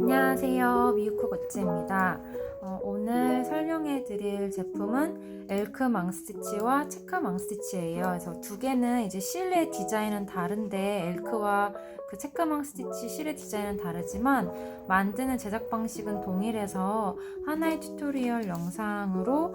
안녕하세요. 미유코 거치입니다. 오늘 설명해 드릴 제품은 엘크 망스티치와 체크 망스티치예요. 그래서 두 개는 이제 실의 디자인은 다른데 엘크와 그 체크 망스티치 실의 디자인은 다르지만 만드는 제작 방식은 동일해서 하나의 튜토리얼 영상으로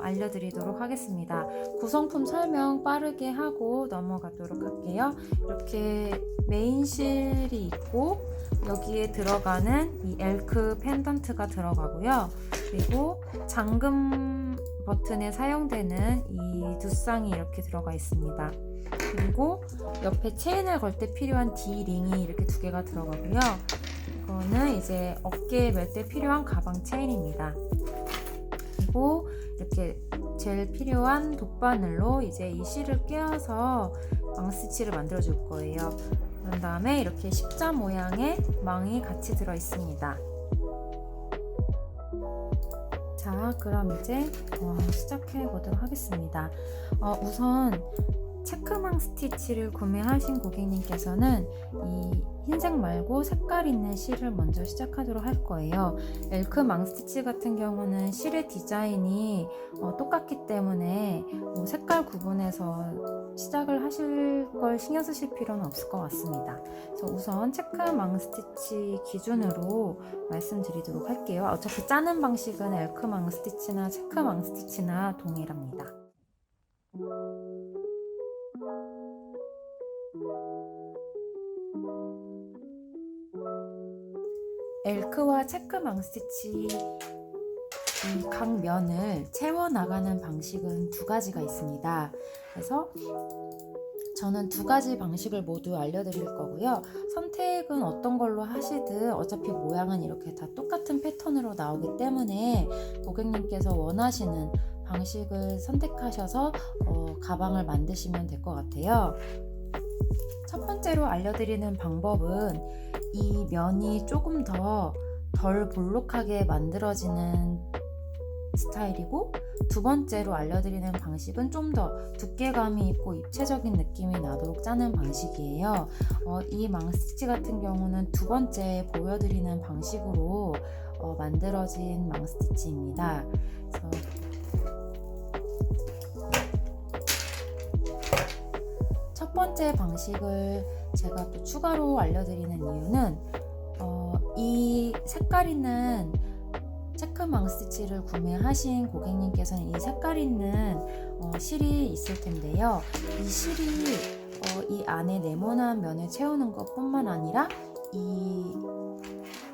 알려드리도록 하겠습니다. 구성품 설명 빠르게 하고 넘어가도록 할게요. 이렇게 메인 실이 있고 여기에 들어가는 이 엘크 펜던트가 들어가고요. 그리고 잠금 버튼에 사용되는 이 두 쌍이 이렇게 들어가 있습니다. 그리고 옆에 체인을 걸 때 필요한 D링이 이렇게 두 개가 들어가고요. 이거는 이제 어깨에 멜 때 필요한 가방 체인입니다. 그리고 이렇게 제일 필요한 돗바늘로 이제 이 실을 꿰어서 망스티치를 만들어 줄 거예요. 그런 다음에 이렇게 십자 모양의 망이 같이 들어 있습니다. 자, 그럼 이제 시작해 보도록 하겠습니다. 우선 체크망 스티치를 구매하신 고객님께서는 이 흰색 말고 색깔 있는 실을 먼저 시작하도록 할 거예요. 엘크 망스티치 같은 경우는 실의 디자인이 똑같기 때문에 색깔 구분해서 시작을 하실 걸 신경 쓰실 필요는 없을 것 같습니다. 그래서 우선 체크 망스티치 기준으로 말씀드리도록 할게요. 어차피 짜는 방식은 엘크 망스티치나 체크 망스티치나 동일합니다. 엘크와 체크 망스티치 각 면을 채워나가는 방식은 두 가지가 있습니다. 그래서 저는 두 가지 방식을 모두 알려드릴 거고요. 선택은 어떤 걸로 하시든 어차피 모양은 이렇게 다 똑같은 패턴으로 나오기 때문에 고객님께서 원하시는 방식을 선택하셔서 가방을 만드시면 될 것 같아요. 첫 번째로 알려드리는 방법은 이 면이 조금 더 덜 볼록하게 만들어지는 스타일이고, 두 번째로 알려드리는 방식은 좀 더 두께감이 있고 입체적인 느낌이 나도록 짜는 방식이에요. 이 망스티치 같은 경우는 두 번째 보여드리는 방식으로 만들어진 망스티치입니다. 그래서 첫 번째 방식을 제가 또 추가로 알려드리는 이유는 이 색깔 있는 체크 망스티치를 구매하신 고객님께서는 이 색깔 있는 실이 있을 텐데요. 이 실이 이 안에 네모난 면을 채우는 것뿐만 아니라 이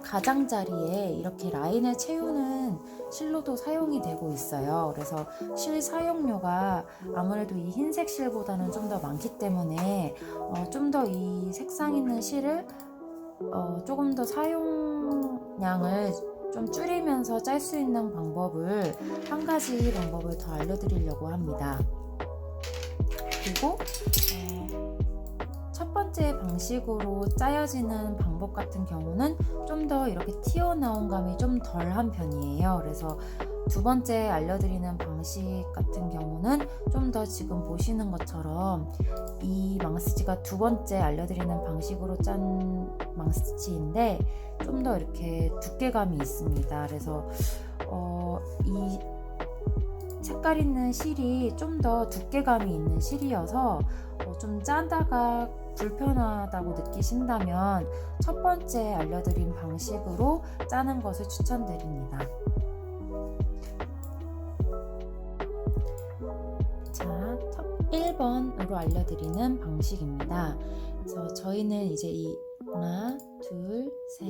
가장자리에 이렇게 라인을 채우는 실로도 사용이 되고 있어요. 그래서 실 사용료가 아무래도 이 흰색 실보다는 좀 더 많기 때문에 좀 더 이 색상 있는 실을 조금 더 사용량을 좀 줄이면서 짤 수 있는 방법을 한 가지 방법을 더 알려드리려고 합니다. 그리고 첫 번째 방식으로 짜여지는 방법 같은 경우는 좀 더 이렇게 튀어나온 감이 좀 덜한 편이에요. 그래서 두 번째 알려드리는 방식 같은 경우는 좀 더 지금 보시는 것처럼 이 망스티치가 두 번째 알려드리는 방식으로 짠 망스티치인데 좀 더 이렇게 두께감이 있습니다. 그래서 이 색깔 있는 실이 좀 더 두께감이 있는 실이어서 좀 짜다가 불편하다고 느끼신다면 첫 번째 알려드린 방식으로 짜는 것을 추천드립니다. 자, 1번으로 알려드리는 방식입니다. 그래서 저희는 이제 이 하나, 둘, 셋,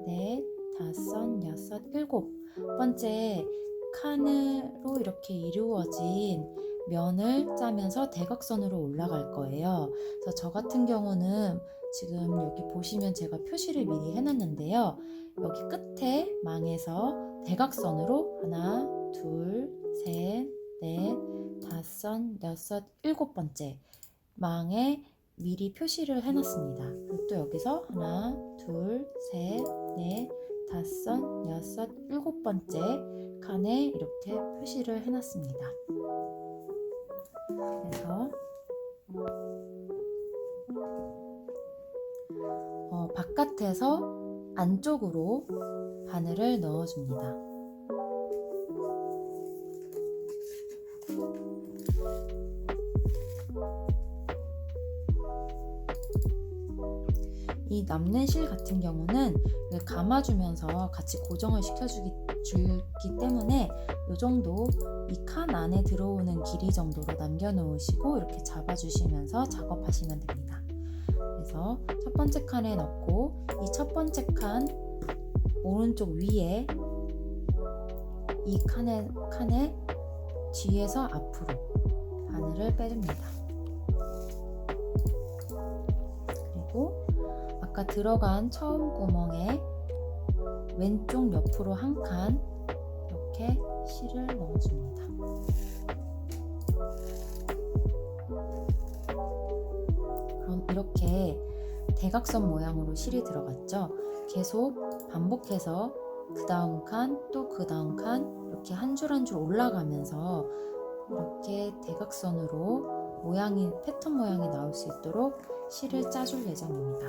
넷, 다섯, 여섯, 일곱 번째 칸으로 이렇게 이루어진 면을 짜면서 대각선으로 올라갈 거예요. 그래서 저 같은 경우는 지금 여기 보시면 제가 표시를 미리 해놨는데요. 여기 끝에 망에서 대각선으로 하나, 둘, 셋, 넷, 다섯, 여섯, 일곱 번째 망에 미리 표시를 해놨습니다. 그리고 또 여기서 하나, 둘, 셋, 넷, 다섯, 여섯, 일곱 번째 칸에 이렇게 표시를 해놨습니다. 그래서 바깥에서 안쪽으로 바늘을 넣어줍니다. 이 남는 실 같은 경우는 감아주면서 같이 고정을 시켜주기 때문에 이 정도 이 칸 안에 들어오는 길이 정도로 남겨놓으시고 이렇게 잡아주시면서 작업하시면 됩니다. 그래서 첫 번째 칸에 넣고 이 첫 번째 칸 오른쪽 위에 이 칸에 뒤에서 앞으로 바늘을 빼줍니다. 그리고 아까 들어간 처음 구멍에 왼쪽 옆으로 한 칸 이렇게 실을 넣어줍니다. 그럼 이렇게 대각선 모양으로 실이 들어갔죠? 계속 반복해서 그 다음 칸 또 그 다음 칸 이렇게 한 줄 한 줄 올라가면서 이렇게 대각선으로 패턴 모양이 나올 수 있도록 실을 짜줄 예정입니다.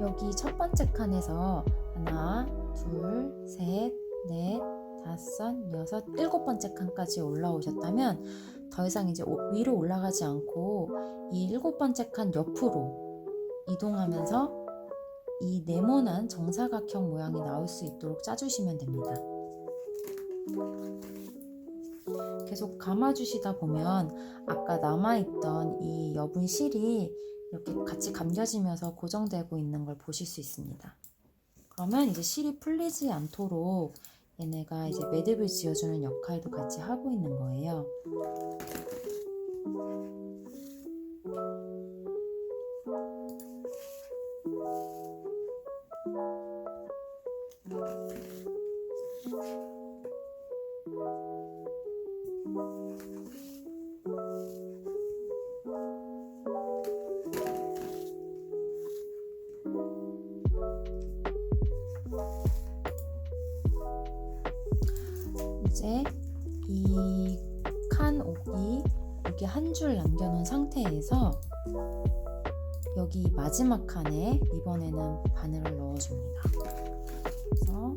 여기 첫 번째 칸에서 하나, 둘, 셋, 넷, 다섯, 여섯, 일곱 번째 칸까지 올라오셨다면 더 이상 이제 위로 올라가지 않고 이 일곱 번째 칸 옆으로 이동하면서 이 네모난 정사각형 모양이 나올 수 있도록 짜주시면 됩니다. 계속 감아주시다 보면 아까 남아있던 이 여분 실이 이렇게 같이 감겨지면서 고정되고 있는 걸 보실 수 있습니다. 그러면 이제 실이 풀리지 않도록 얘네가 이제 매듭을 지어주는 역할도 같이 하고 있는 거예요. 이제 이 칸 옥이 여기 한 줄 남겨놓은 상태에서 여기 마지막 칸에 이번에는 바늘을 넣어줍니다. 그래서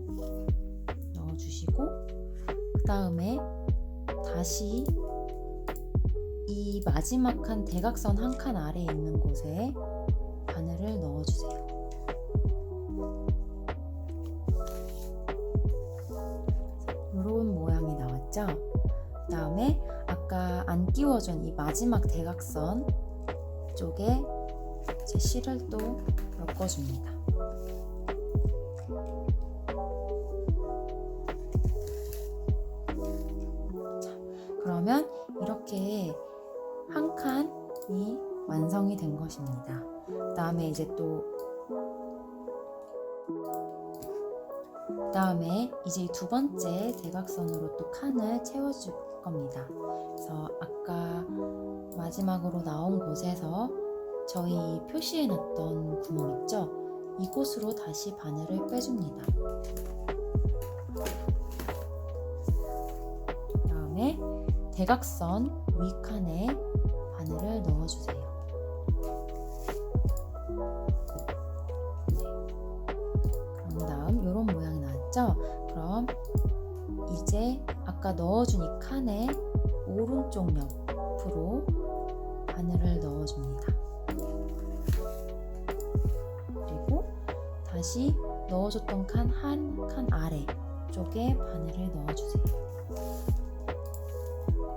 넣어주시고 그 다음에 다시 이 마지막 칸 대각선 한 칸 아래에 있는 곳에 바늘을 넣어주세요. 이런 모양이 나왔죠? 그 다음에 아까 안 끼워준 이 마지막 대각선 쪽에 제 실을 또 엮어줍니다. 자, 그러면 이렇게 한 칸이 완성이 된 것입니다. 그 다음에 이제 이 두 번째 대각선으로 또 칸을 채워줄 겁니다. 그래서 아까 마지막으로 나온 곳에서 저희 표시해놨던 구멍 있죠? 이곳으로 다시 바늘을 빼줍니다. 그 다음에 대각선 위 칸에 바늘을 넣어주세요. 그런 다음 이런 모양이 나왔죠? 그럼 이제 아까 넣어준 이 칸의 오른쪽 옆으로 바늘을 넣어줍니다. 그리고 다시 넣어줬던 칸 한 칸 아래 쪽에 바늘을 넣어주세요.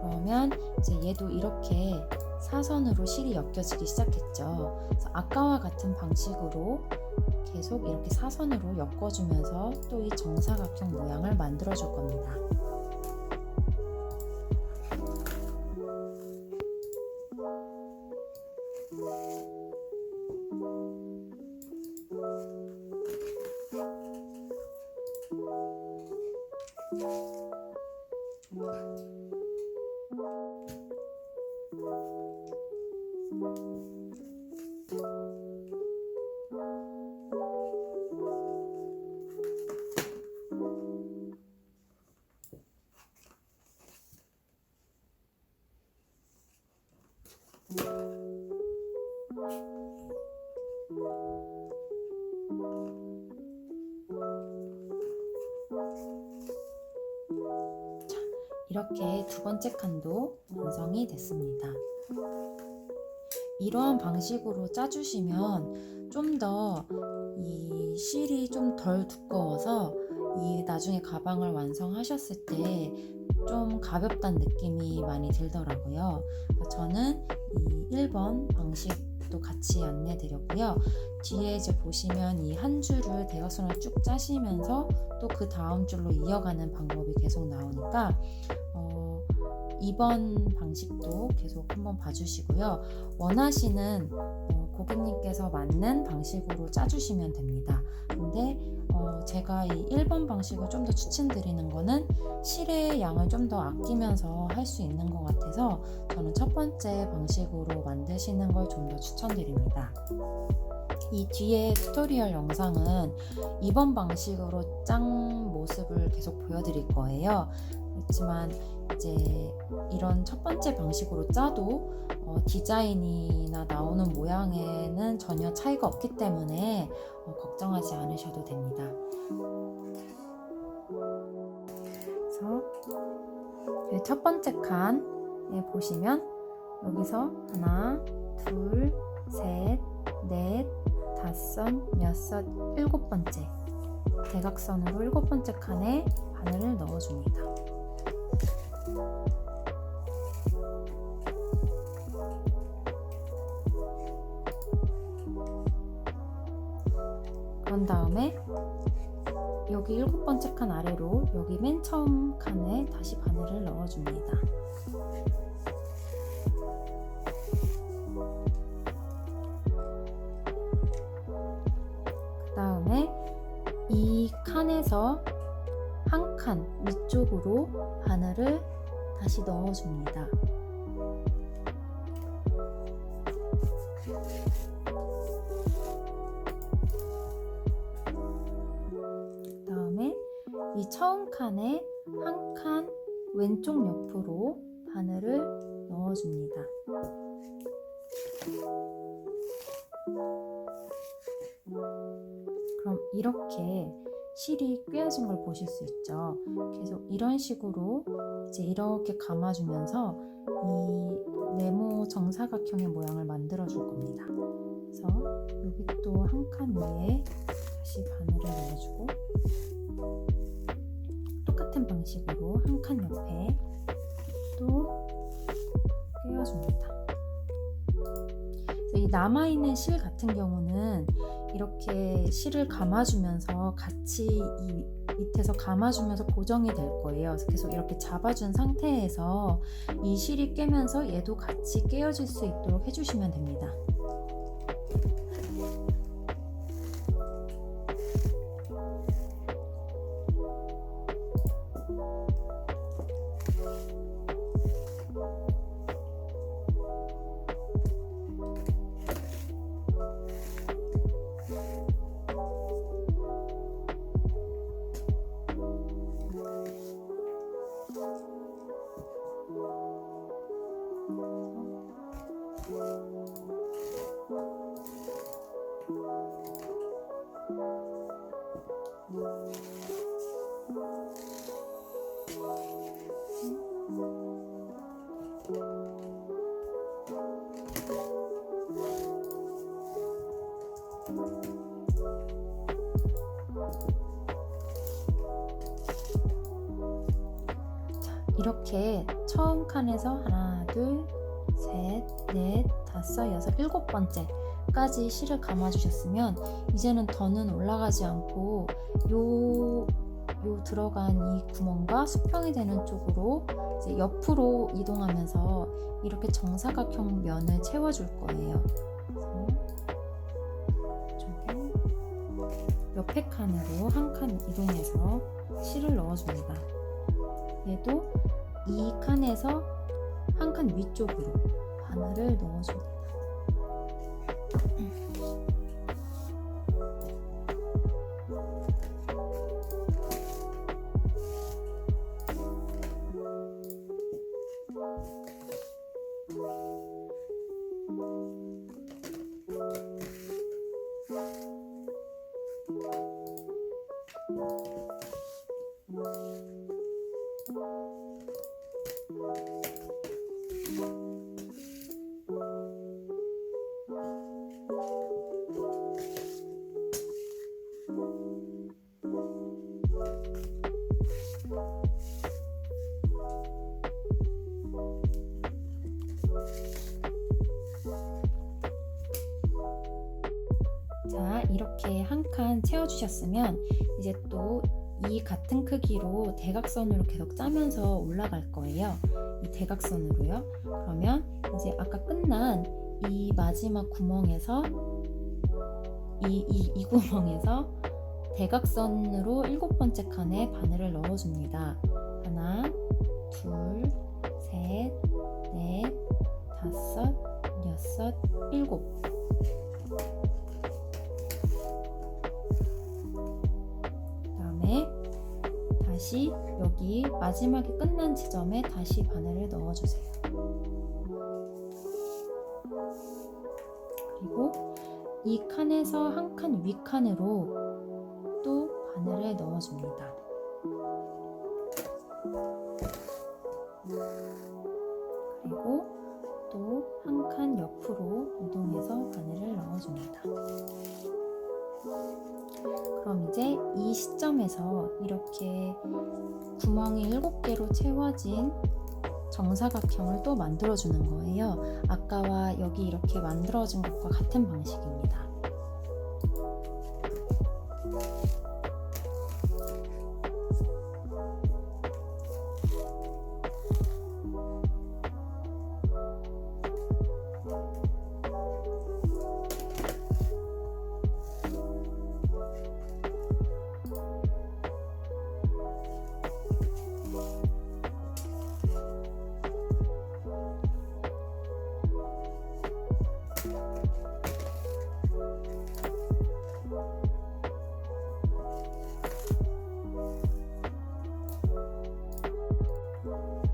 그러면 이제 얘도 이렇게 사선으로 실이 엮여지기 시작했죠. 그래서 아까와 같은 방식으로 계속 이렇게 사선으로 엮어주면서 또 이 정사각형 모양을 만들어줄 겁니다. 이렇게 두 번째 칸도 완성이 됐습니다. 이러한 방식으로 짜주시면 좀 더 이 실이 좀 덜 두꺼워서 이 나중에 가방을 완성하셨을 때 좀 가볍다는 느낌이 많이 들더라고요. 저는 이 1번 방식도 같이 안내 드렸고요. 뒤에 이제 보시면 이 한 줄을 대각선을 쭉 짜시면서 또 그 다음 줄로 이어가는 방법이 계속 나오니까 2번 방식도 계속 한번 봐주시고요. 원하시는 고객님께서 맞는 방식으로 짜주시면 됩니다. 근데 제가 이 1번 방식을 좀 더 추천드리는 거는 실의 양을 좀 더 아끼면서 할 수 있는 것 같아서 저는 첫 번째 방식으로 만드시는 걸 좀 더 추천드립니다. 이 뒤에 튜토리얼 영상은 2번 방식으로 짠 모습을 계속 보여드릴 거예요. 그렇지만 이제 이런 첫 번째 방식으로 짜도 디자인이나 나오는 모양에는 전혀 차이가 없기 때문에 걱정하지 않으셔도 됩니다. 그래서 첫 번째 칸에 보시면 여기서 하나, 둘, 셋, 넷, 다섯, 여섯, 일곱 번째 대각선으로 일곱 번째 칸에 바늘을 넣어줍니다. 그런 다음에 여기 일곱 번째 칸 아래로 여기 맨 처음 칸에 다시 바늘을 넣어줍니다. 그 다음에 이 칸에서 한 칸 위쪽으로 바늘을 다시 넣어줍니다. 그 다음에 이 처음 칸에 한 칸 왼쪽 옆으로 바늘을 넣어줍니다. 그럼 이렇게 실이 꿰어진 걸 보실 수 있죠. 계속 이런 식으로 이제 이렇게 감아주면서 이 네모 정사각형의 모양을 만들어 줄 겁니다. 그래서 여기 또 한 칸 위에 다시 바늘을 넣어주고 똑같은 방식으로 한 칸 옆에 또 꿰어줍니다. 이 남아있는 실 같은 경우는 이렇게 실을 감아주면서 같이 이 밑에서 감아주면서 고정이 될 거예요. 그래서 계속 이렇게 잡아준 상태에서 이 실이 꿰면서 얘도 같이 꿰어질 수 있도록 해주시면 됩니다. 이렇게 처음 칸에서 하나, 둘, 셋, 넷, 다섯, 여섯, 일곱 번째까지 실을 감아주셨으면 이제는 더는 올라가지 않고 요 들어간 이 구멍과 수평이 되는 쪽으로 이제 옆으로 이동하면서 이렇게 정사각형 면을 채워줄 거예요. 그래서 옆에 칸으로 한 칸 이동해서 실을 넣어줍니다. 얘도 이 칸에서 한 칸 위쪽으로 바늘을 넣어줍니다. 자, 이렇게 한 칸 채워주셨으면 이제 또 이 같은 크기로 대각선으로 계속 짜면서 올라갈 거예요. 이 대각선으로요. 그러면 이제 아까 끝난 이 마지막 구멍에서 이 구멍에서 대각선으로 일곱 번째 칸에 바늘을 넣어줍니다. 하나, 둘, 셋, 넷, 다섯, 여섯, 일곱. 다시 여기 마지막에 끝난 지점에 다시 바늘을 넣어주세요. 그리고 이 칸에서 한 칸 윗칸으로 또 바늘을 넣어줍니다. 그리고 또 한 칸 옆으로 이동해서 바늘을 넣어줍니다. 그럼 이제 이 시점에서 이렇게 구멍이 7개로 채워진 정사각형을 또 만들어주는 거예요. 아까와 여기 이렇게 만들어진 것과 같은 방식입니다.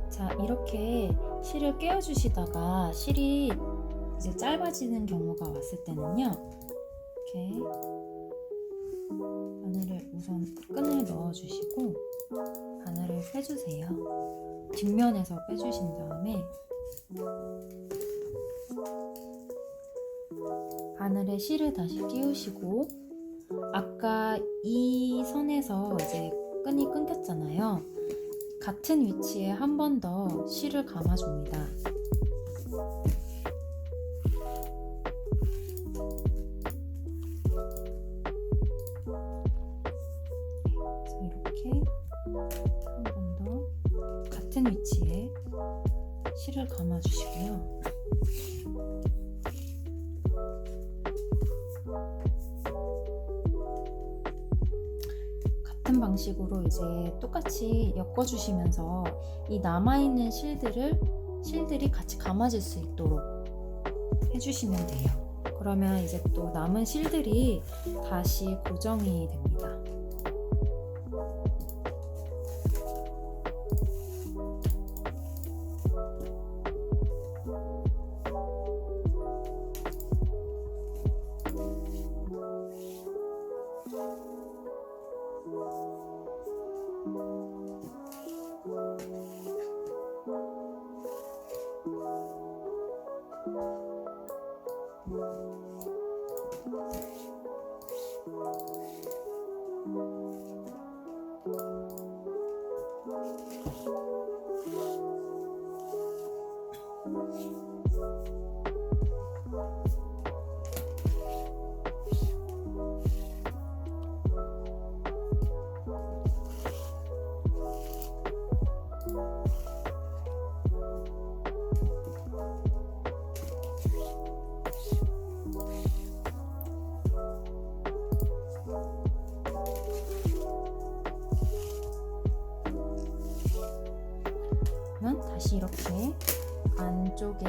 자, 이렇게 실을 꿰어주시다가 실이 이제 짧아지는 경우가 왔을 때는요, 이렇게 바늘을 우선 끈을 넣어주시고 바늘을 빼주세요. 뒷면에서 빼주신 다음에 바늘에 실을 다시 끼우시고, 아까 이 선에서 이제 끈이 끊겼잖아요. 같은 위치에 한 번 더 실을 감아줍니다. 그래서 이렇게 한 번 더 같은 위치에 실을 감아주시고요. 같은 방식으로 이제 똑같이 엮어주시면서 이 남아있는 실들이 같이 감아질 수 있도록 해주시면 돼요. 그러면 이제 또 남은 실들이 다시 고정이 됩니다.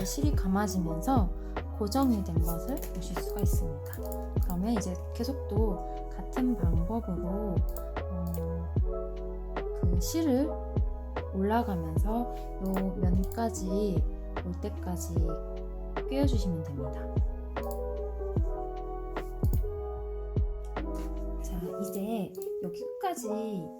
이제 실이 감아지면서 고정이 된 것을 보실 수가 있습니다. 그러면 이제 계속 또 같은 방법으로 그 실을 올라가면서 요 면까지 올 때까지 꿰어주시면 됩니다. 자, 이제 여기 끝까지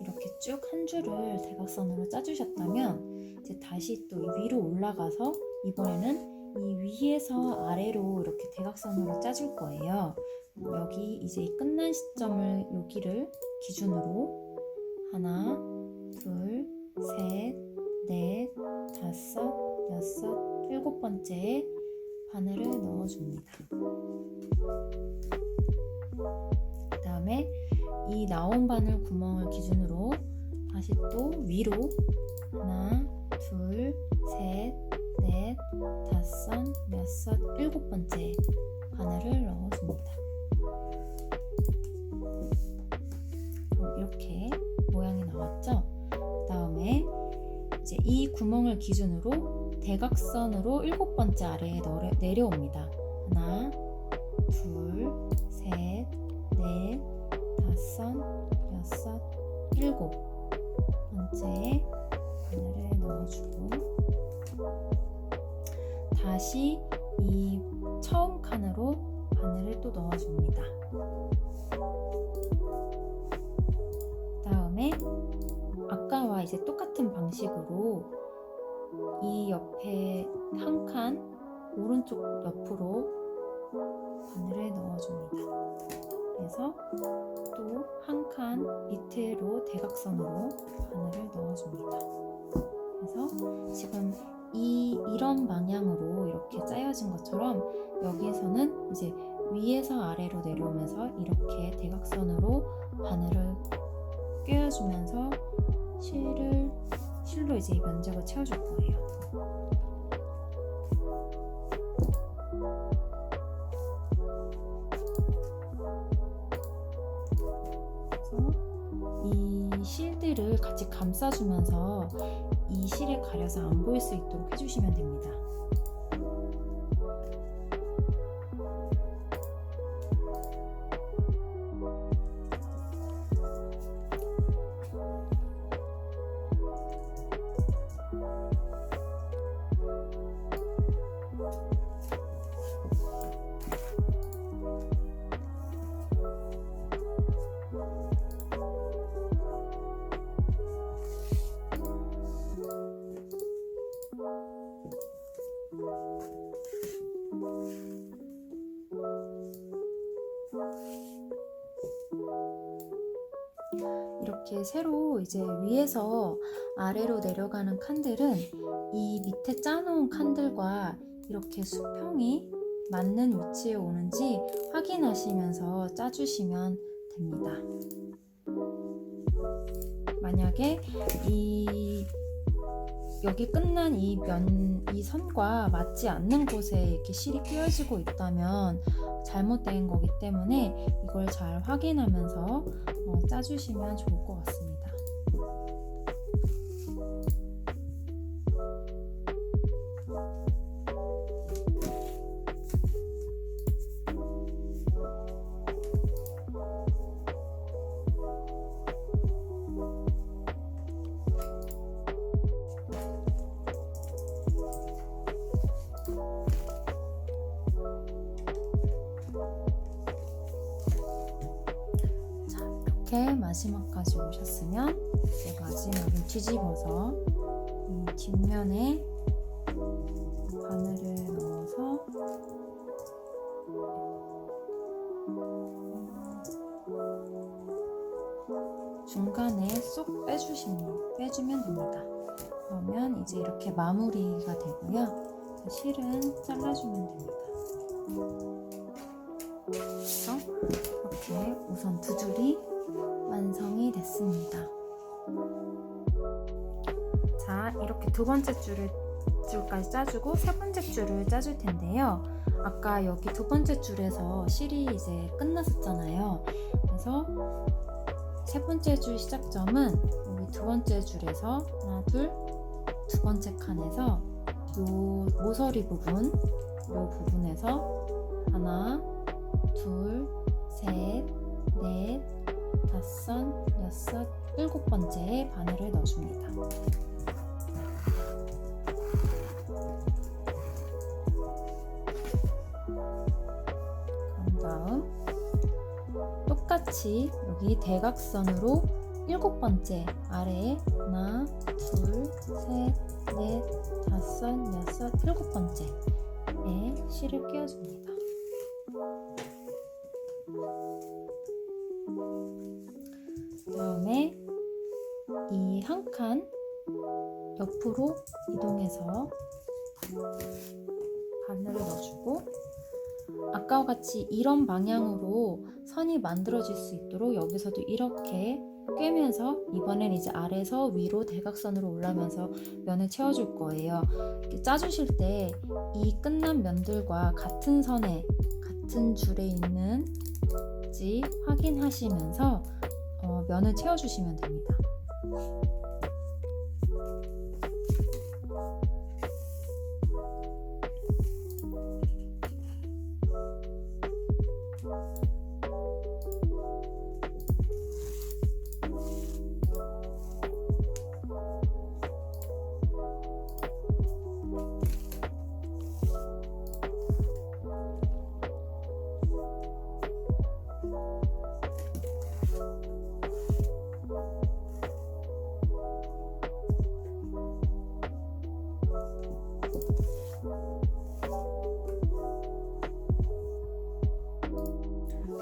이렇게 쭉 한 줄을 대각선으로 짜주셨다면 이제 다시 또 위로 올라가서 이번에는 이 위에서 아래로 이렇게 대각선으로 짜줄 거예요. 여기 이제 끝난 시점을 여기를 기준으로 하나, 둘, 셋, 넷, 다섯, 여섯, 일곱 번째에 바늘을 넣어줍니다. 그 다음에 이 나온 바늘 구멍을 기준으로 다시 또 위로 하나, 둘, 셋, 넷, 다섯, 여섯, 일곱 번째 바늘을 넣어줍니다. 이렇게 모양이 나왔죠? 그 다음에 이제 이 구멍을 기준으로 대각선으로 일곱 번째 아래에 내려옵니다. 하나, 둘, 셋, 넷, 다섯, 여섯, 일곱 번째에 바늘을 넣어주고 다시 이 처음 칸으로 바늘을 또 넣어줍니다. 다음에 아까와 이제 똑같은 방식으로 이 옆에 한 칸 오른쪽 옆으로 바늘을 넣어줍니다. 그래서 또 한 칸 밑으로 대각선으로 바늘을 넣어줍니다. 그래서 지금 이런 방향으로 이렇게 짜여진 것처럼 여기에서는 이제 위에서 아래로 내려오면서 이렇게 대각선으로 바늘을 꿰어주면서 실로 이제 이 면적을 채워줄 거예요. 그래서 이 실들을 같이 감싸주면서 이 실에 가려서 안 보일 수 있도록 해주시면 됩니다. 이렇게 새로 이제 위에서 아래로 내려가는 칸들은 이 밑에 짜놓은 칸들과 이렇게 수평이 맞는 위치에 오는지 확인하시면서 짜주시면 됩니다. 만약에 여기 끝난 이 선과 맞지 않는 곳에 이렇게 실이 끼어지고 있다면 잘못된 거기 때문에 이걸 잘 확인하면서 짜주시면 좋을 것 같습니다. 이렇게 마지막까지 오셨으면 이제 마지막에 뒤집어서 이 뒷면에 바늘을 넣어서 중간에 쏙 빼주면 됩니다. 그러면 이제 이렇게 마무리가 되고요. 실은 잘라주면 됩니다. 그래서 이렇게 우선 두 줄이 완성이 됐습니다. 자, 이렇게 두 번째 줄까지 짜주고 세 번째 줄을 짜줄 텐데요. 아까 여기 두 번째 줄에서 실이 이제 끝났었잖아요. 그래서 세 번째 줄 시작점은 여기 두 번째 줄에서 하나, 둘, 두 번째 칸에서 요 모서리 부분, 요 부분에서 하나, 둘, 셋, 넷, 다섯, 여섯, 일곱 번째에 바늘을 넣어줍니다. 그런 다음 똑같이 여기 대각선으로 일곱 번째 아래에 하나, 둘, 셋, 넷, 다섯, 여섯, 일곱 번째에 실을 끼워줍니다. 다음에 이 한 칸 옆으로 이동해서 바늘을 넣어주고 아까와 같이 이런 방향으로 선이 만들어질 수 있도록 여기서도 이렇게 꿰면서 이번엔 이제 아래에서 위로 대각선으로 올라오면서 면을 채워줄 거예요. 이렇게 짜주실 때 이 끝난 면들과 같은 선에 같은 줄에 있는지 확인하시면서 면을 채워주시면 됩니다.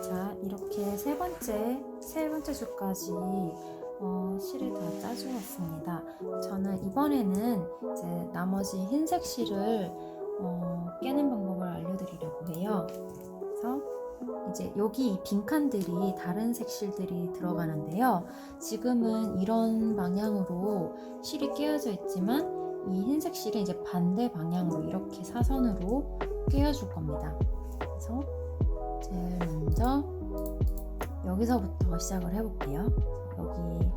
자, 이렇게 세 번째 줄까지 실을 다 짜주었습니다. 저는 이번에는 이제 나머지 흰색 실을 깨는 방법을 알려드리려고 해요. 그래서 이제 여기 이 빈칸들이 다른 색 실들이 들어가는데요. 지금은 이런 방향으로 실이 끼워져 있지만 이 흰색 실은 이제 반대 방향으로 이렇게 사선으로 끼워줄 겁니다. 그래서 제일 먼저 여기서부터 시작을 해볼게요. 여기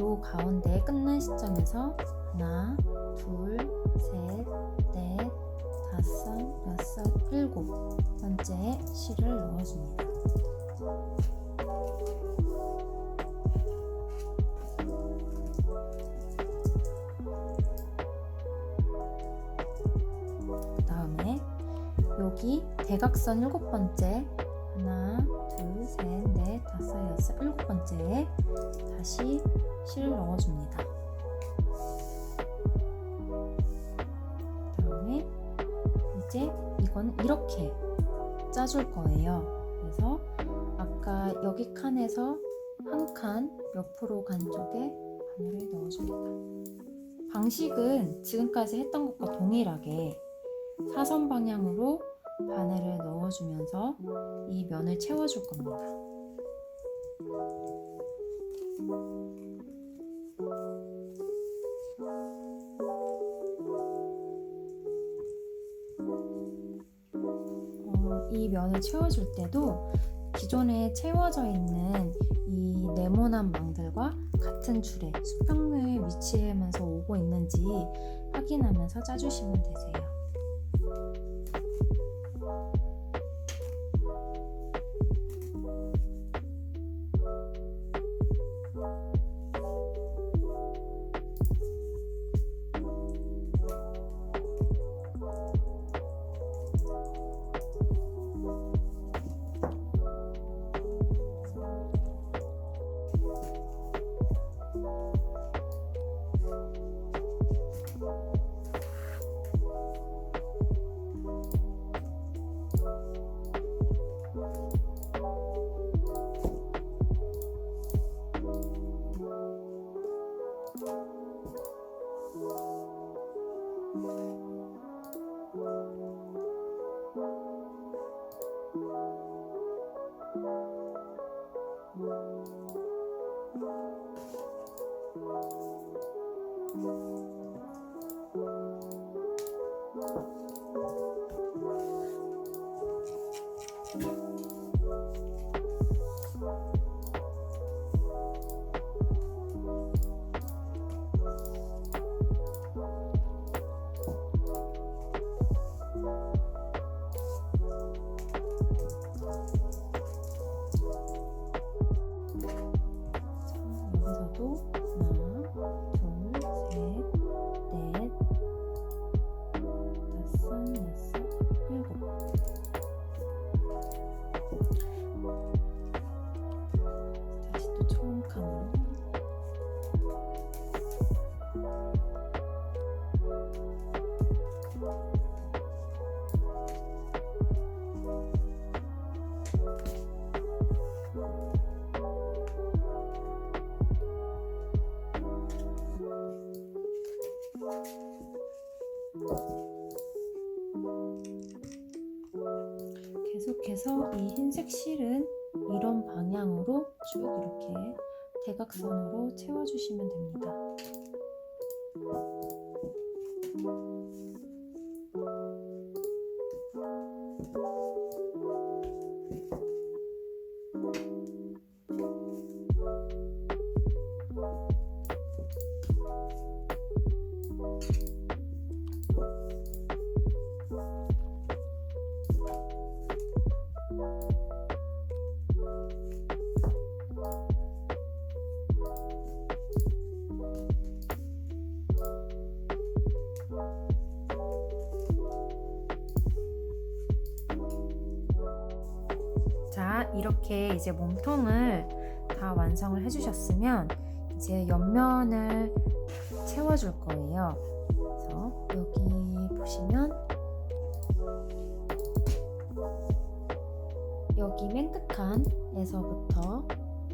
요 가운데 끝난 시점에서 하나, 둘, 셋, 넷, 다섯, 여섯, 일곱 번째에 실을 넣어줍니다. 그 다음에 여기 대각선 일곱 번째 하나, 둘, 셋, 넷, 다섯, 여섯, 일곱 번째에 다시 실을 넣어줍니다. 그 다음에 이제 이건 이렇게 짜줄 거예요. 그래서 아까 여기 칸에서 한 칸 옆으로 간 쪽에 바늘을 넣어줍니다. 방식은 지금까지 했던 것과 동일하게 사선 방향으로 바늘을 넣어주면서 이 면을 채워줄 겁니다. 이 면을 채워줄 때도 기존에 채워져 있는 이 네모난 망들과 같은 줄에 수평면에 위치하면서 오고 있는지 확인하면서 짜주시면 되세요. 계속해서 이 흰색 실은 이런 방향으로 쭉 이렇게 대각선으로 채워주시면 됩니다. 자, 이렇게 이제 몸통을 다 완성을 해주셨으면 이제 옆면을 채워줄 거예요. 그래서 여기 보시면 여기 맨 끝칸에서부터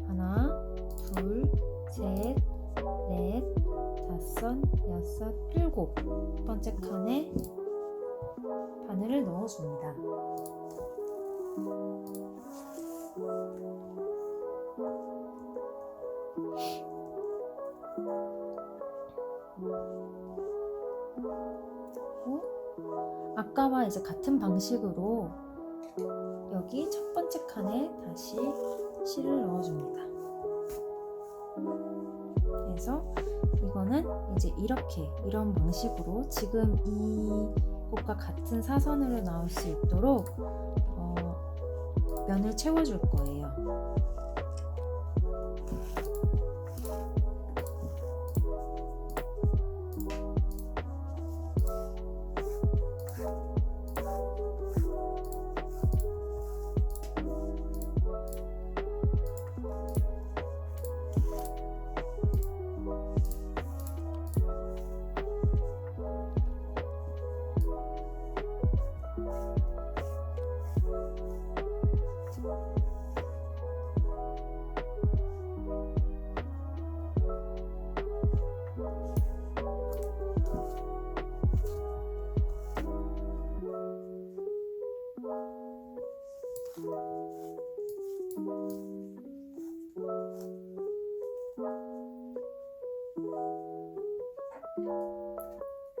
하나, 둘, 셋, 넷, 다섯, 여섯, 일곱 번째 칸에 바늘을 넣어줍니다. 아까와 이제 같은 방식으로 여기 첫 번째 칸에 다시 실을 넣어줍니다. 그래서 이거는 이제 이런 방식으로 지금 이곳과 같은 사선으로 나올 수 있도록 면을 채워줄 거예요.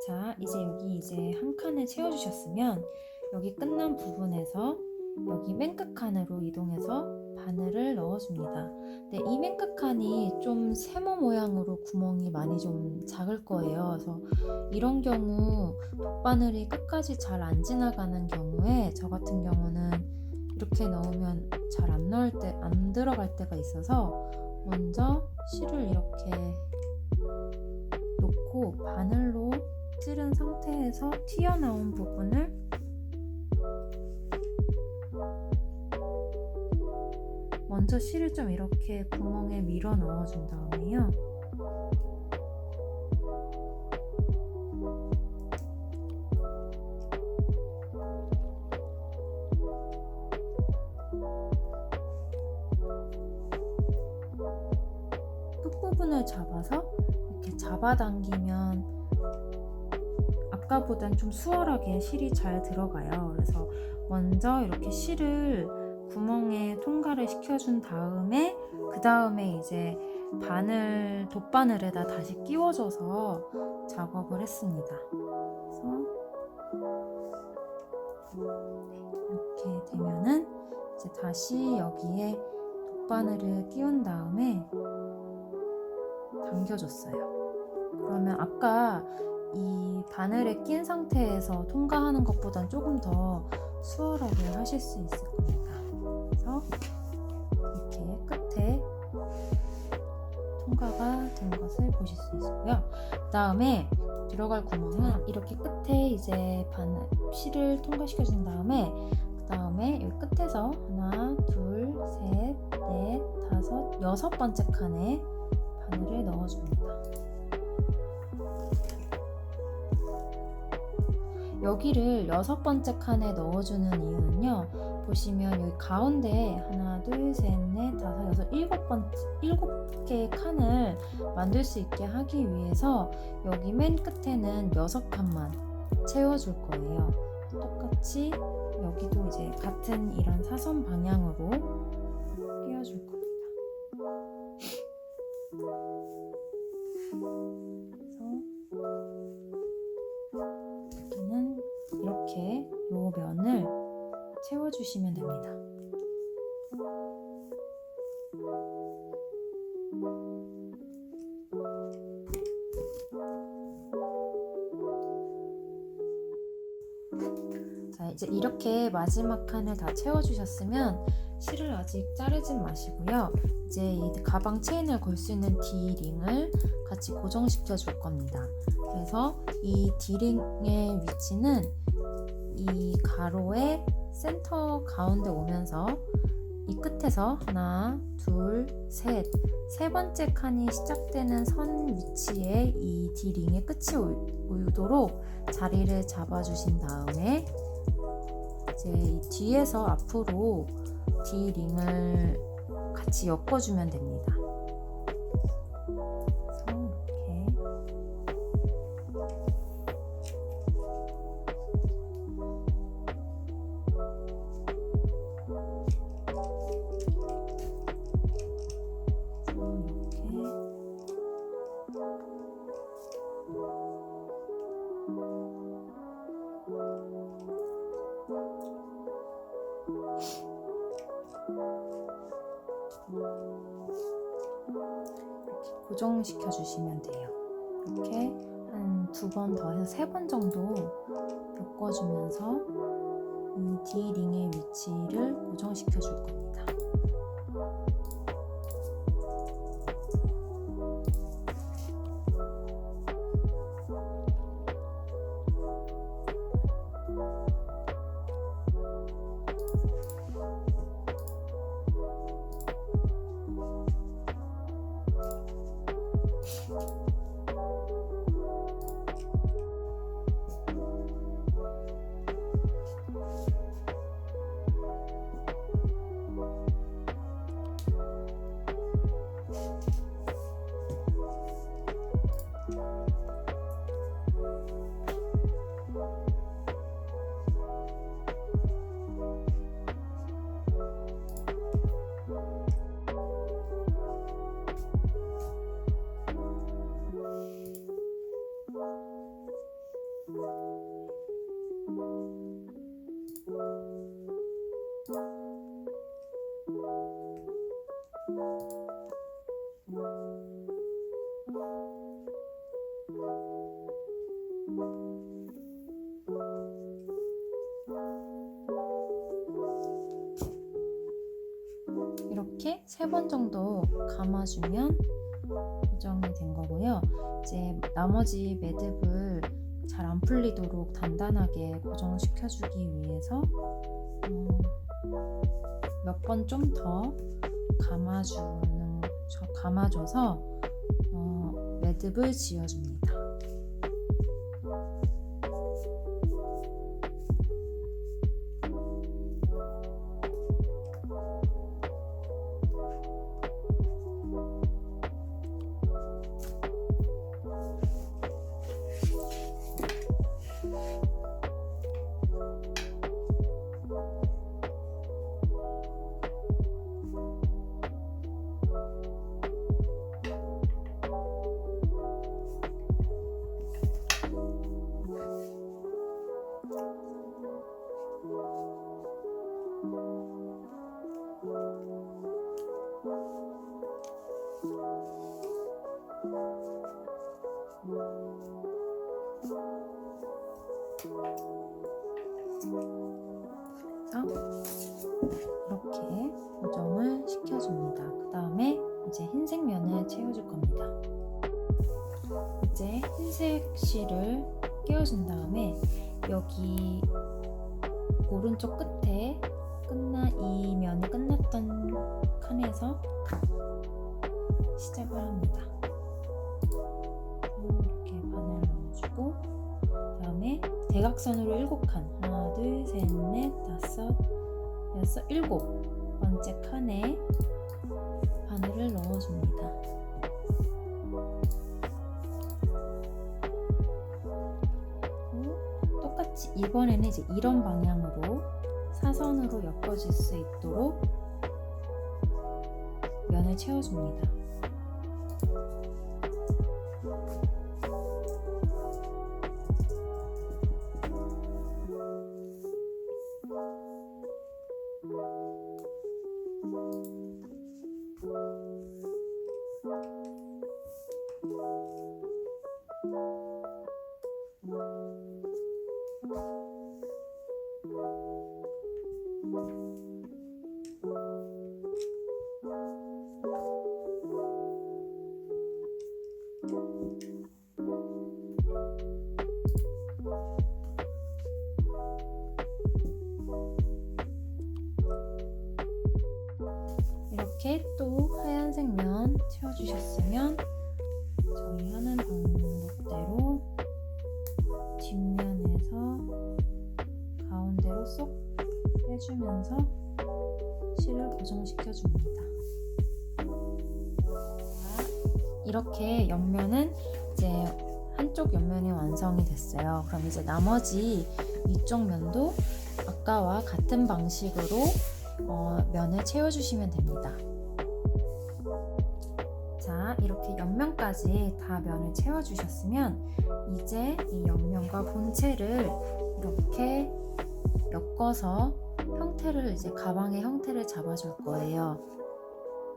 자, 이제 한 칸을 채워주셨으면 여기 끝난 부분에서 여기 맨 끝 칸으로 이동해서 바늘을 넣어줍니다. 근데 이 맨 끝 칸이 좀 세모 모양으로 구멍이 많이 좀 작을 거예요. 그래서 이런 경우 돗바늘이 끝까지 잘 안 지나가는 경우에 저 같은 경우는 이렇게 넣으면 잘 안 들어갈 때가 있어서 먼저 실을 이렇게 놓고 바늘로 찌른 상태에서 튀어나온 부분을 먼저 실을 좀 이렇게 구멍에 밀어 넣어준 다음에요. 끝부분을 잡아서 이렇게 잡아당기면 아까보단 좀 수월하게 실이 잘 들어가요. 그래서 먼저 이렇게 실을 구멍에 통과를 시켜준 다음에 그 다음에 이제 돗바늘에다 다시 끼워줘서 작업을 했습니다. 그래서 이렇게 되면은 이제 다시 여기에 돗바늘을 끼운 다음에 당겨줬어요. 그러면 아까 이 바늘에 낀 상태에서 통과하는 것보단 조금 더 수월하게 하실 수 있을 겁니다. 그래서 이렇게 끝에 통과가 된 것을 보실 수 있고요. 그 다음에 들어갈 구멍은 이렇게 끝에 이제 실을 통과시켜준 다음에 그 다음에 여기 끝에서 하나, 둘, 셋, 넷, 다섯, 여섯 번째 칸에 바늘을 넣어줍니다. 여기를 여섯 번째 칸에 넣어주는 이유는요. 보시면 여기 가운데 하나, 둘, 셋, 넷, 다섯, 여섯, 일곱 개의 칸을 만들 수 있게 하기 위해서 여기 맨 끝에는 6칸만 채워줄 거예요. 똑같이 여기도 이제 같은 같은 이런 사선 방향으로 끼워줄 겁니다. 그래서 여기는 이렇게 요 면을 채워주시면 됩니다. 자, 이제 이렇게 마지막 칸을 다 채워주셨으면 실을 아직 자르진 마시고요. 이제 이 가방 체인을 걸 수 있는 D링을 같이 고정시켜 줄 겁니다. 그래서 이 D링의 위치는 이 가로의 센터 가운데 오면서 이 끝에서 하나, 둘, 셋, 세 번째 칸이 시작되는 선 위치에 이 D링의 끝이 오도록 자리를 잡아주신 다음에 이제 이 뒤에서 앞으로 D링을 같이 엮어주면 됩니다. 이렇게 고정시켜 주시면 돼요. 이렇게 한 2번 더 해서 3번 정도 엮어주면서 이 D링의 위치를 고정시켜 줄 겁니다. 이렇게 3번 정도 감아주면 고정이 된 거고요. 이제 나머지 매듭을 잘 안 풀리도록 단단하게 고정시켜주기 위해서 몇 번 좀 더 감아줘서 매듭을 지어줍니다. 이렇게 고정을 시켜줍니다. 그 다음에 이제 흰색 면을 채워줄 겁니다. 이제 흰색 실을 끼워준 다음에 여기 오른쪽 끝에 이 면이 끝났던 칸에서 시작을 합니다. 이렇게 바늘 넣어주고 그 다음에 대각선으로 7칸 하나, 둘, 셋, 넷, 다섯, 여섯, 7번째 칸에 바늘을 넣어줍니다. 똑같이 이번에는 이제 이런 방향으로 사선으로 엮어질 수 있도록 면을 채워줍니다. 이렇게 또 하얀색 면 채워주셨으면 저희 하는 방법대로 뒷면에서 가운데로 쏙 빼주면서 실을 고정시켜줍니다. 이렇게 옆면은 이제 한쪽 옆면이 완성이 됐어요. 그럼 이제 나머지 이쪽 면도 아까와 같은 방식으로 면을 채워주시면 됩니다. 자, 이렇게 옆면까지 다 면을 채워주셨으면 이제 이 옆면과 본체를 이렇게 엮어서 형태를 이제 가방의 형태를 잡아줄 거예요.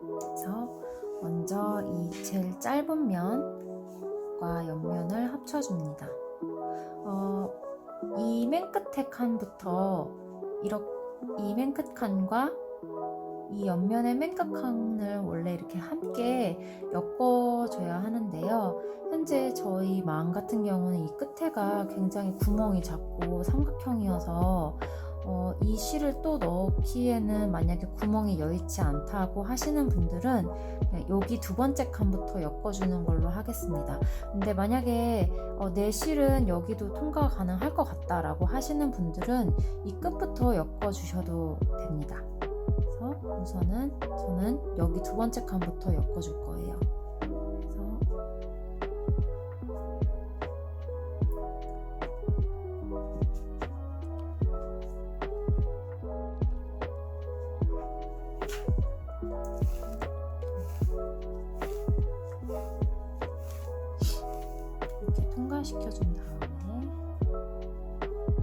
그래서 먼저 이 제일 짧은 면과 옆면을 합쳐줍니다. 이 맨 끝에 칸부터 이 맨 끝 칸과 이 옆면의 맨 끝 칸을 원래 이렇게 함께 엮어줘야 하는데요. 현재 저희 망 같은 경우는 이 끝에가 굉장히 구멍이 작고 삼각형이어서 이 실을 또 넣기에는 만약에 구멍이 여의치 않다고 하시는 분들은 여기 두 번째 칸부터 엮어주는 걸로 하겠습니다. 근데 만약에 내 실은 여기도 통과가 가능할 것 같다라고 하시는 분들은 이 끝부터 엮어주셔도 됩니다. 그래서 우선은 저는 여기 두 번째 칸부터 엮어줄 거예요. 그래서 이렇게 통과시켜준 다음에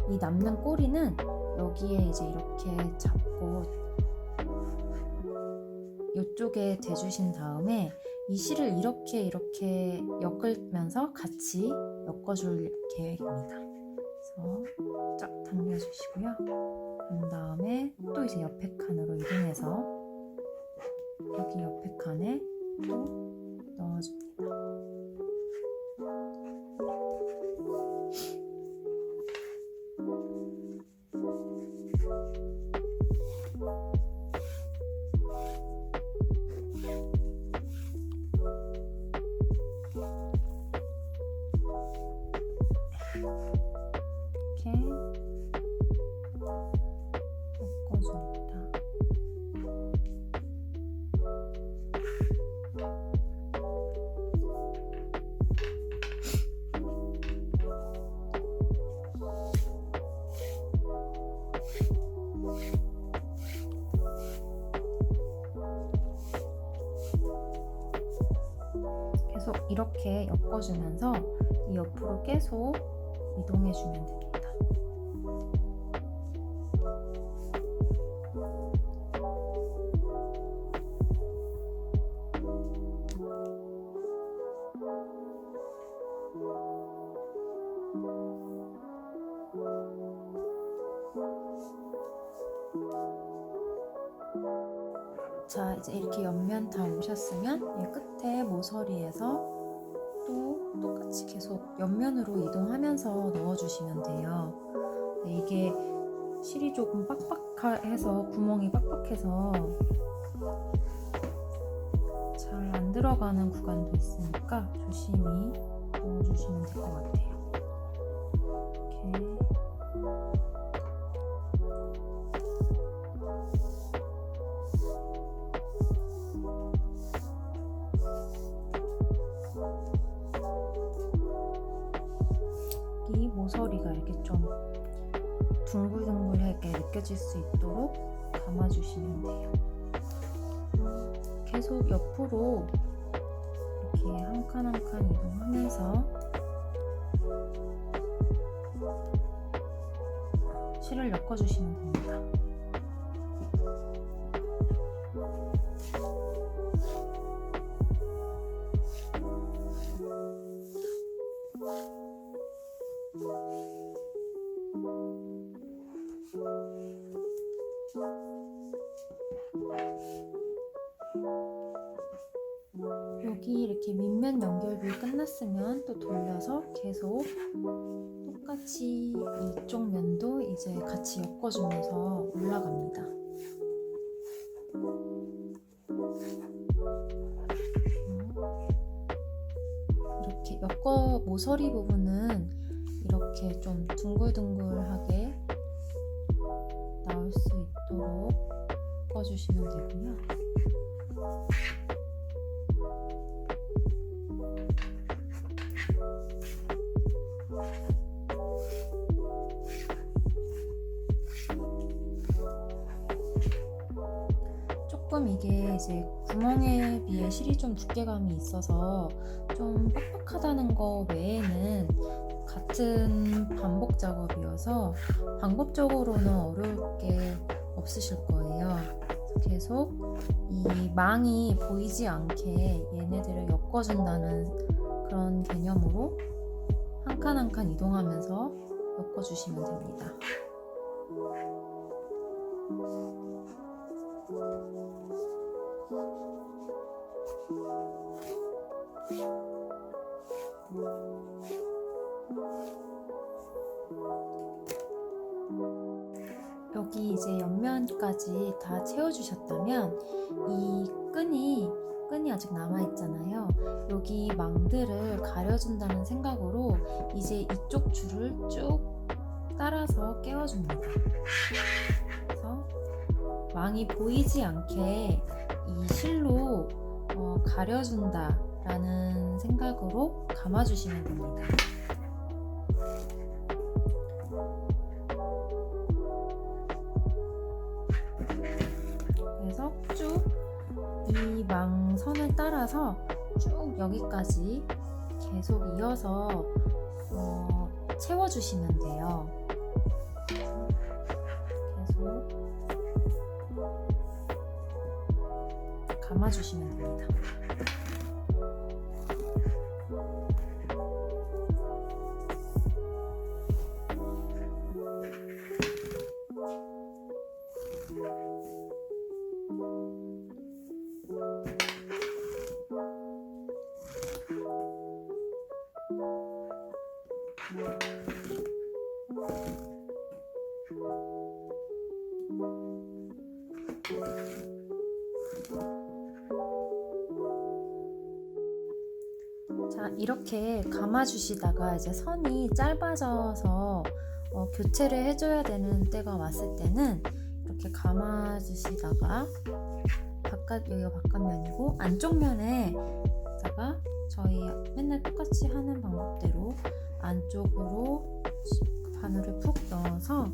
이 남는 꼬리는 여기에 이제 이렇게 잡고 이쪽에 대주신 다음에 이 실을 이렇게 엮으면서 같이 엮어줄 계획입니다. 그래서 쫙 당겨주시고요. 그런 다음에 또 이제 옆에 칸으로 이동해서 여기 옆에 칸에 또 넣어줍니다. 이렇게 엮어줍니다. 계속 이렇게 엮어주면서 이 옆으로 계속 이동해주면 됩니다. 자, 이제 이렇게 옆면 다 오셨으면 이 끝에 모서리에서 또 똑같이 계속 옆면으로 이동하면서 넣어주시면 돼요. 이게 실이 조금 빡빡해서 구멍이 빡빡해서 잘 안 들어가는 구간도 있으니까 조심히 넣어주시면 될 것 같아요. 이렇게. 이 모서리가 이렇게 좀 둥글둥글하게 느껴질 수 있도록 감아주시면 돼요. 계속 옆으로 이렇게 한 칸 한 칸 이동하면서 실을 엮어주시면 됩니다. 여기 이렇게 밑면 연결부 끝났으면 또 돌려서 계속 똑같이 이쪽 면도 이제 같이 엮어주면서 올라갑니다. 이렇게 모서리 부분은 이렇게 좀 둥글둥글하게 나올 수 있도록 엮어주시면 되고요. 조금 이게 이제 구멍에 비해 실이 좀 두께감이 있어서 좀 뻑뻑하다는 거 외에는 같은 반복 작업이어서 방법적으로는 어려울 게 없으실 거예요. 계속 이 망이 보이지 않게 얘네들을 엮어준다는 그런 개념으로 한 칸 한 칸 이동하면서 엮어주시면 됩니다. 여기 이제 옆면까지 다 채워주셨다면 이 끈이 아직 남아있잖아요. 여기 망들을 가려준다는 생각으로 이제 이쪽 줄을 쭉 따라서 깨워줍니다. 그래서 망이 보이지 않게 이 실로 가려준다 라는 생각으로 감아주시면 됩니다. 그래서 쭉 이 망선을 따라서 쭉 여기까지 계속 이어서 채워주시면 돼요. 계속 감아주시면 됩니다. 자, 이렇게 감아주시다가 이제 선이 짧아져서 교체를 해줘야 되는 때가 왔을 때는 이렇게 감아주시다가 여기가 바깥면이고 안쪽 면에다가 저희 맨날 똑같이 하는 방법대로 안쪽으로 바늘을 푹 넣어서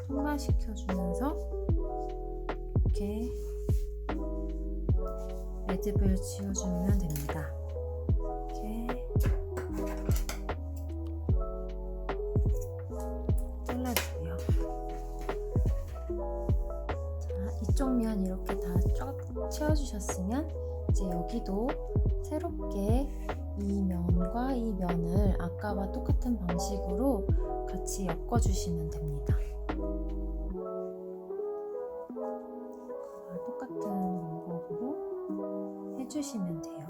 통과시켜주면서 이렇게 매듭을 지어주면 됩니다. 이렇게 잘라주고요. 자, 이쪽 면 이렇게 다 쫙 채워주셨으면 이제 여기도 새롭게 이 면과 이 면을 아까와 똑같은 방식으로 같이 엮어주시면 됩니다. 똑같은 방법으로 해주시면 돼요.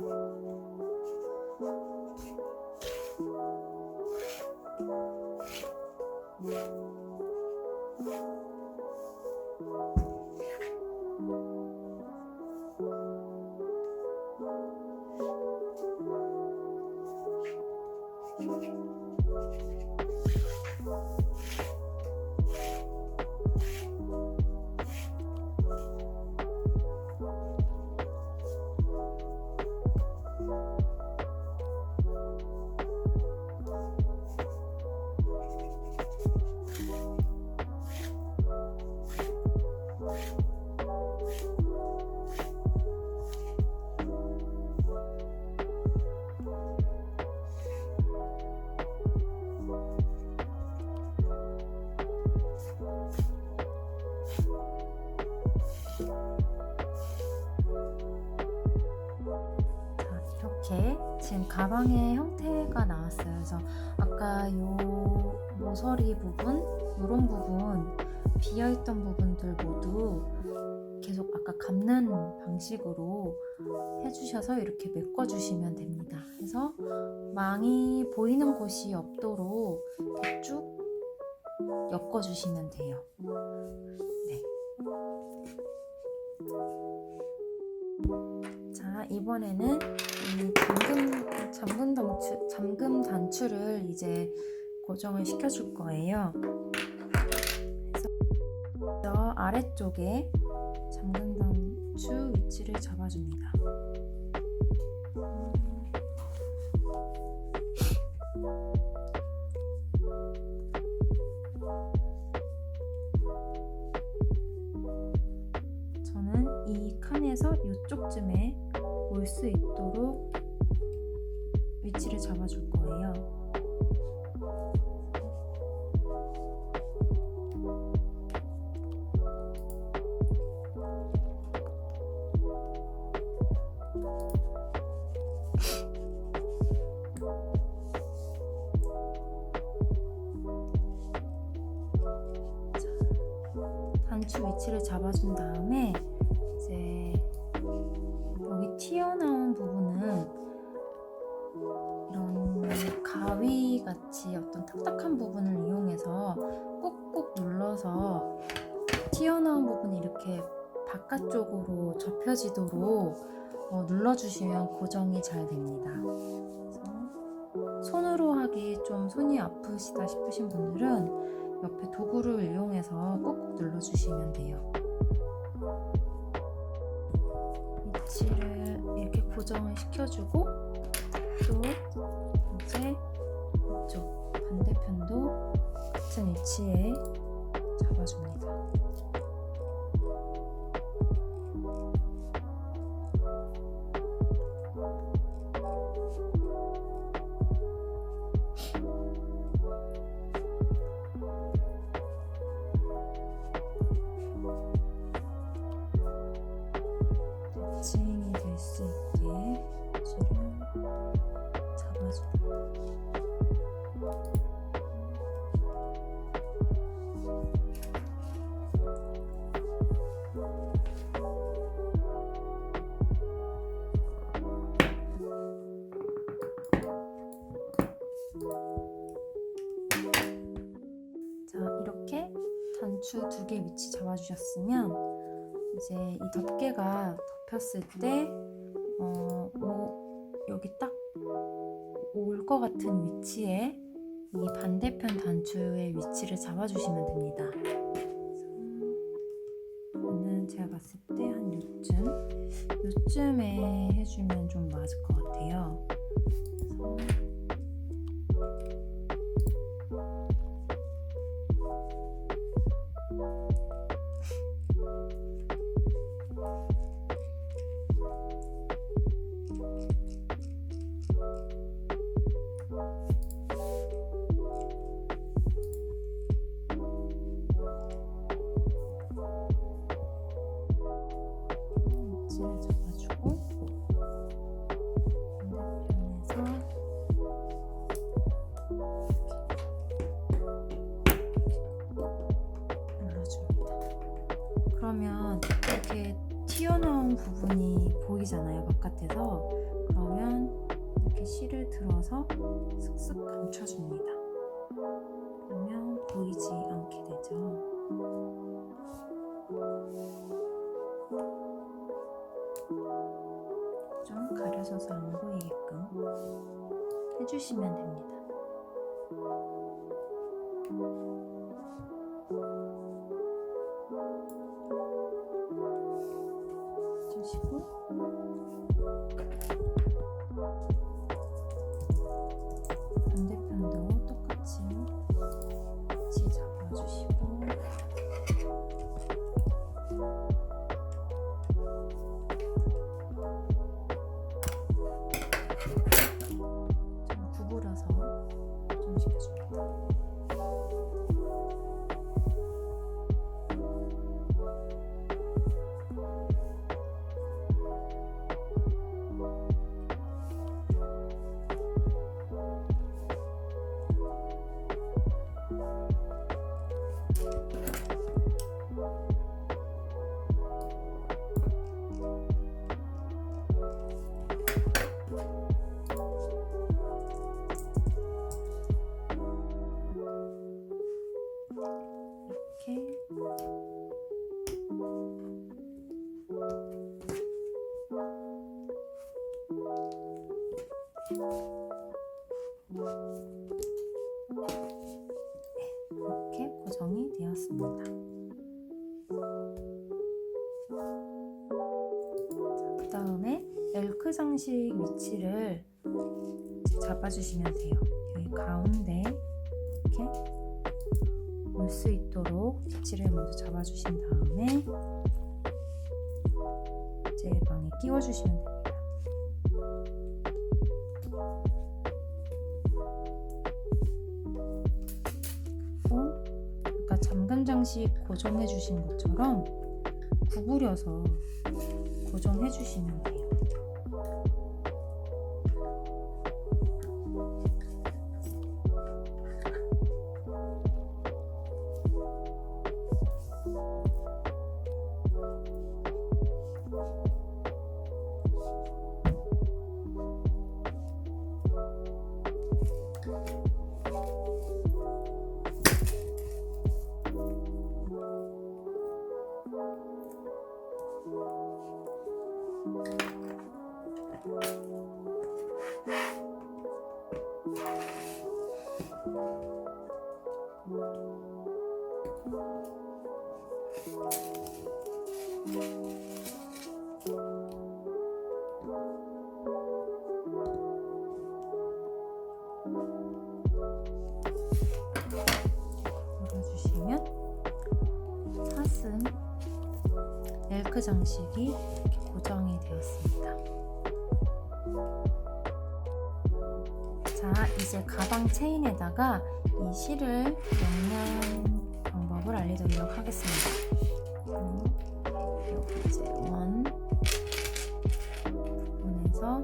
자, 이렇게 지금 가방의 형태가 나왔어요. 그래서 아까 요 모서리 부분, 이런 부분, 비어있던 부분들 모두 계속 아까 감는 방식으로 해주셔서 이렇게 메꿔주시면 됩니다. 그래서 망이 보이는 곳이 없도록 이렇게 쭉 엮어주시면 돼요. 네. 자, 이번에는 이 잠금 단추를 이제 고정을 시켜줄 거예요. 그래서 아래쪽에 잠금 단추 위치를 잡아줍니다. 저는 이 칸에서 이쪽쯤에 올 수 있도록 위치를 잡아줄 거예요. 단추 위치를 잡아준 다음에 이제 여기 튀어나온 부분은 이런 가위 같이 어떤 딱딱한 부분을 이용해서 꾹꾹 눌러서 튀어나온 부분이 이렇게 바깥쪽으로 접혀지도록 눌러주시면 고정이 잘 됩니다. 그래서 손으로 하기 좀 손이 아프시다 싶으신 분들은 옆에 도구를 이용해서 꾹꾹 눌러주시면 돼요. 위치를 이렇게 고정을 시켜주고 또 이제 이쪽 반대편도 같은 위치에 잡아줍니다. 매칭이 될 수 있게 위치를 잡아줍니다. 자, 이렇게 단추 2개 위치 잡아주셨으면 이제 이 덮개가 덮였을 때 여기 딱 올 것 같은 위치에 이 반대편 단추의 위치를 잡아주시면 됩니다. 저는 제가 봤을 때 한 요쯤에 해주면 좀 맞을 것 같아요. 위치를 잡아주고 반대편에서 눌러줍니다. 그러면 이렇게 튀어나온 부분이 보이잖아요, 바깥에서. 그러면 이렇게 실을 들어서 슥슥 감춰줍니다. 그러면 보이지 않게 되죠. 좀 가려져서 안 보이게끔 해주시면 됩니다. 해주시고 반대편도 똑같이 위치 잡아주시고 좀 구부려서 고정시켜줍니다. 그 다음에 엘크 장식 위치를 잡아주시면 돼요. 여기 가운데 이렇게 올 수 있도록 위치를 먼저 잡아주신 다음에 이제 망에 끼워주시면 됩니다. 아까 잠금 장식 고정해 주신 것처럼 구부려서 고정해 주시면 돼요. 열어주시면 사슴 엘크 장식이 이렇게 고정이 되었습니다. 자, 이제 가방 체인에다가 이 실을 넣는 방법을 알려드리도록 하겠습니다. 여기 이제 원 부분에서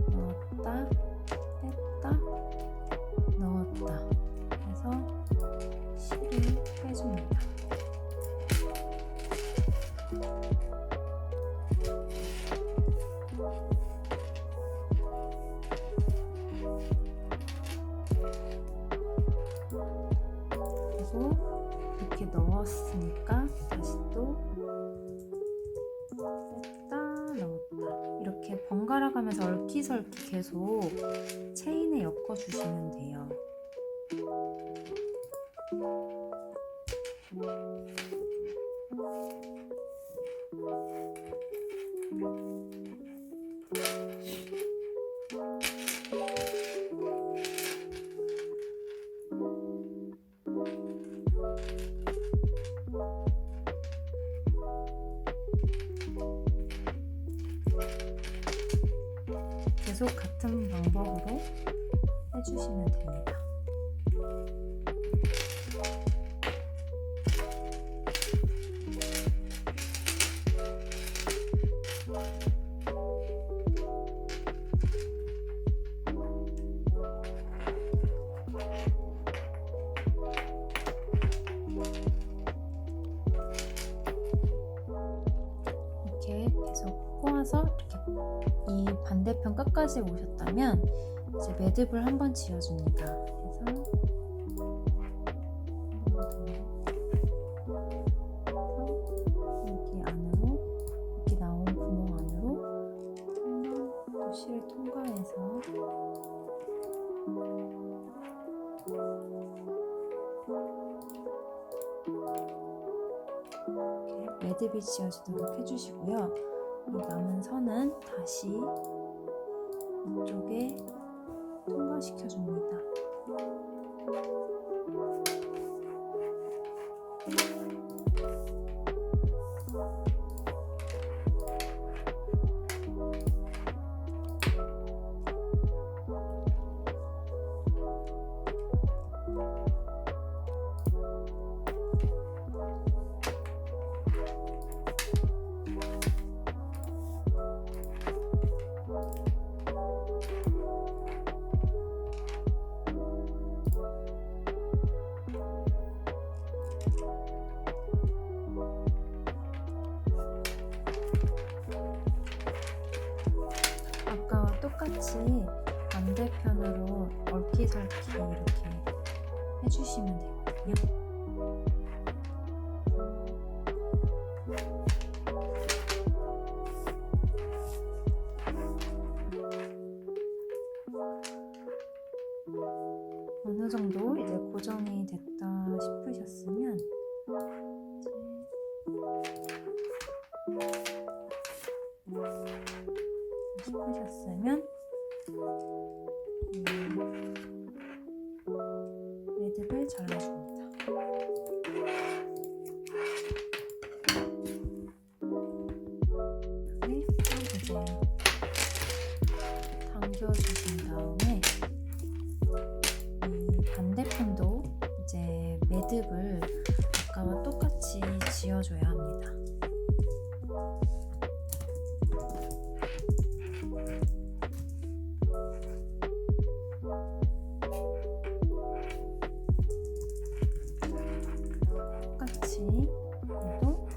넣었다 뺐다 넣었다 해서 실을 빼줍니다. 그리고 이렇게 넣었으니까 다시 또 뺐다 넣었다 이렇게 번갈아 가면서 얽히설키 계속 체인에 엮어 주시면 돼요. 계속 같은 방법으로 해주시면 됩니다. 이렇게 계속 꼬아서 이렇게 이 반대편 끝까지 오셨다면 이제 매듭을 한번 지어줍니다. 그래서 여기 안으로 이렇게 나온 구멍 안으로 또 실을 통과해서 이렇게 매듭이 지어지도록 해주시고요. 이 남은 선은 다시 이쪽에 통과시켜 줍니다. 아까와 똑같이 반대편으로 얽히설키 이렇게 해주시면 되거든요. 어느 정도 이제 고정이 됐다 싶으셨으면 이제 되었으면 매듭을 잘라줍니다. 이제 당겨주신 다음에 이 반대편도 이제 매듭을 아까와 똑같이 지어줘야 합니다. 똑같이 얘도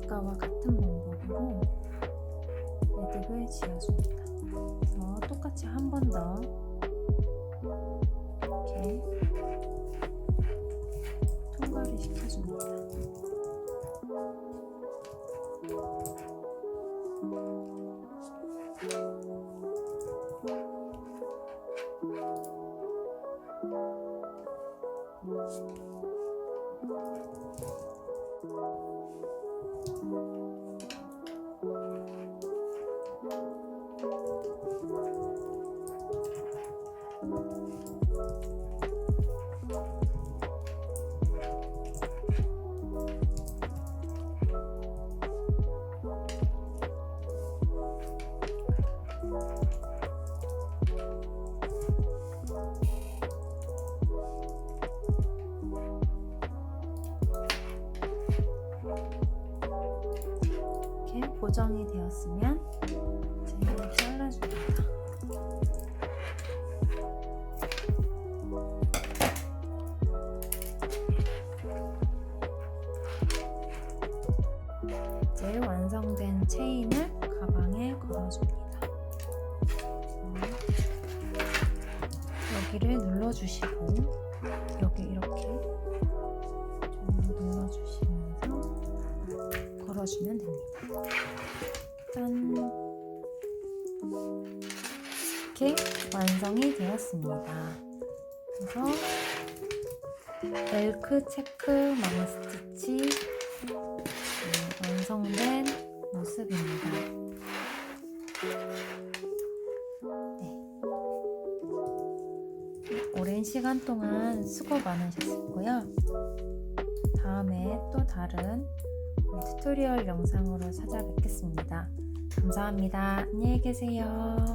아까와 같은 방법으로 매듭을 지어줍니다. 그래서 똑같이 한 번 더 이렇게 통과를 시켜줍니다. 이렇게 고정이 되었으면 이제 잘라줍니다. 이제 완성된 체인을 가방에 걸어줍니다. 여기를 눌러주시고 여기 이렇게 좀 눌러주시면서 걸어주면 됩니다. 짠! 이렇게 완성이 되었습니다. 그래서 엘크 체크 망스티치 완성된 모습입니다. 오랜 시간 동안 수고 많으셨고요. 다음에 또 다른 튜토리얼 영상으로 찾아뵙겠습니다. 감사합니다. 안녕히 계세요.